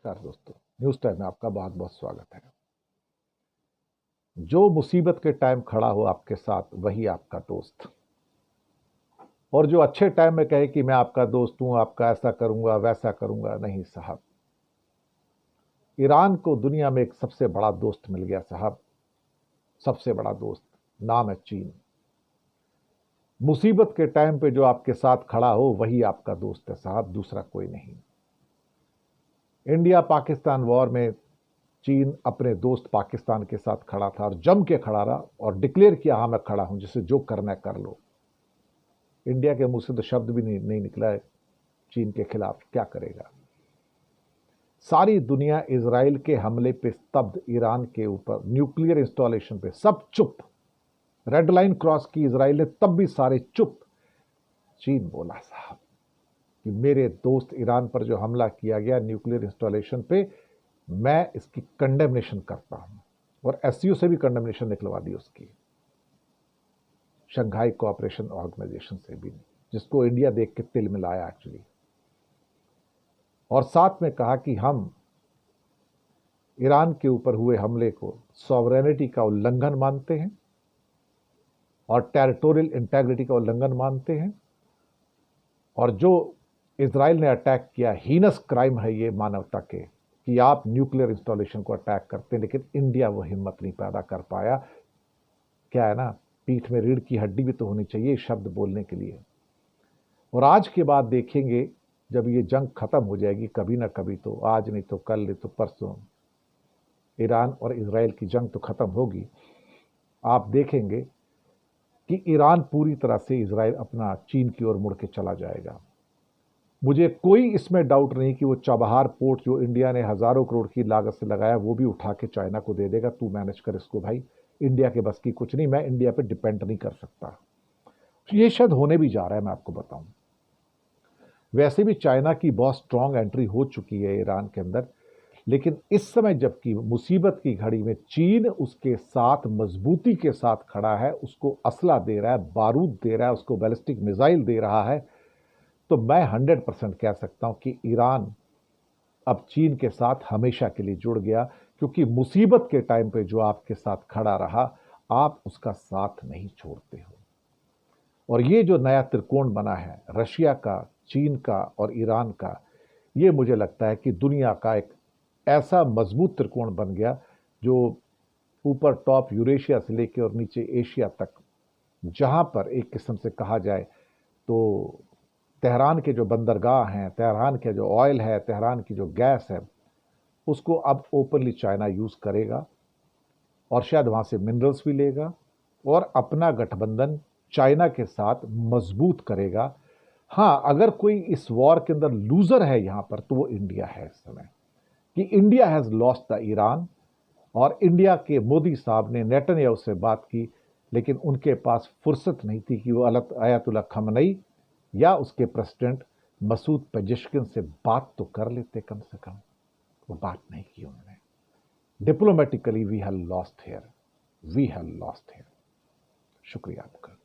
नमस्कार दोस्तों, news time में आपका बहुत बहुत स्वागत है। जो मुसीबत के टाइम खड़ा हो आपके साथ वही आपका दोस्त, और जो अच्छे टाइम में कहे कि मैं आपका दोस्त हूं, आपका ऐसा करूंगा वैसा करूंगा, नहीं साहब। ईरान को दुनिया में एक सबसे बड़ा दोस्त मिल गया साहब, सबसे बड़ा दोस्त, नाम है चीन। मुसीबत के टाइम पे जो आपके साथ खड़ा हो वही आपका दोस्त है साहब, दूसरा कोई नहीं। इंडिया पाकिस्तान वॉर में चीन अपने दोस्त पाकिस्तान के साथ खड़ा था और जम के खड़ा रहा और डिक्लेयर किया, हाँ मैं खड़ा हूं, जिसे जो करना है कर लो। इंडिया के मुंह से तो शब्द भी नहीं निकला है चीन के खिलाफ, क्या करेगा। सारी दुनिया इजराइल के हमले पे स्तब्ध, ईरान के ऊपर न्यूक्लियर इंस्टॉलेशन पे सब चुप। रेड लाइन क्रॉस की इजराइल ने, तब भी सारे चुप। चीन बोला साहब कि मेरे दोस्त ईरान पर जो हमला किया गया न्यूक्लियर इंस्टॉलेशन पे, मैं इसकी कंडेमनेशन करता हूं, और एससीओ से भी कंडेमनेशन निकलवा दी उसकी, शंघाई कोऑपरेशन ऑर्गेनाइजेशन से भी, जिसको इंडिया देख के तिल मिलाया एक्चुअली। और साथ में कहा कि हम ईरान के ऊपर हुए हमले को सॉवरेनिटी का उल्लंघन मानते हैं और टेरिटोरियल इंटेग्रिटी का उल्लंघन मानते हैं, और जो इजराइल ने अटैक किया हीनस क्राइम है ये मानवता के, कि आप न्यूक्लियर इंस्टॉलेशन को अटैक करते हैं। लेकिन इंडिया वो हिम्मत नहीं पैदा कर पाया। क्या है ना, पीठ में रीढ़ की हड्डी भी तो होनी चाहिए शब्द बोलने के लिए। और आज के बाद देखेंगे, जब ये जंग खत्म हो जाएगी कभी ना कभी, तो आज नहीं तो कल नहीं तो परसों, ईरान और इजराइल की जंग तो खत्म होगी। आप देखेंगे कि ईरान पूरी तरह से इजराइल अपना चीन की ओर मुड़ के चला जाएगा। मुझे कोई इसमें डाउट नहीं कि वो चाबहार पोर्ट जो इंडिया ने हजारों करोड़ की लागत से लगाया, वो भी उठा के चाइना को दे देगा, तू मैनेज कर इसको भाई, इंडिया के बस की कुछ नहीं, मैं इंडिया पे डिपेंड नहीं कर सकता। ये शायद होने भी जा रहा है, मैं आपको बताऊं। वैसे भी चाइना की बहुत स्ट्रांग एंट्री हो चुकी है ईरान के अंदर, लेकिन इस समय जबकि मुसीबत की घड़ी में चीन उसके साथ मजबूती के साथ खड़ा है, उसको असला दे रहा है, बारूद दे रहा है, उसको बैलिस्टिक मिसाइल दे रहा है, तो मैं 100% कह सकता हूं कि ईरान अब चीन के साथ हमेशा के लिए जुड़ गया, क्योंकि मुसीबत के टाइम पे जो आपके साथ खड़ा रहा, आप उसका साथ नहीं छोड़ते हो। और ये जो नया त्रिकोण बना है रशिया का, चीन का और ईरान का, ये मुझे लगता है कि दुनिया का एक ऐसा मजबूत त्रिकोण बन गया, जो ऊपर टॉप यूरेशिया से लेकर और नीचे एशिया तक, जहां पर एक किस्म से कहा जाए तो तेहरान के जो बंदरगाह हैं, तेहरान के जो ऑयल है, तेहरान की जो गैस है, उसको अब ओपनली चाइना यूज करेगा और शायद वहां से मिनरल्स भी लेगा और अपना गठबंधन चाइना के साथ मजबूत करेगा। हाँ, अगर कोई इस वॉर के अंदर लूजर है यहां पर, तो वो इंडिया है इस समय, कि India has lost the Iran. और इंडिया के मोदी साहब ने नेतन्याहू से बात की, लेकिन उनके पास फुर्सत नहीं थी कि वो अयतुल्ला खमनई या उसके प्रेसिडेंट मसूद पेजेश्किन से बात तो कर लेते कम से कम। वो बात नहीं की उन्होंने। Diplomatically we have lost here, we have lost here. शुक्रिया आपका।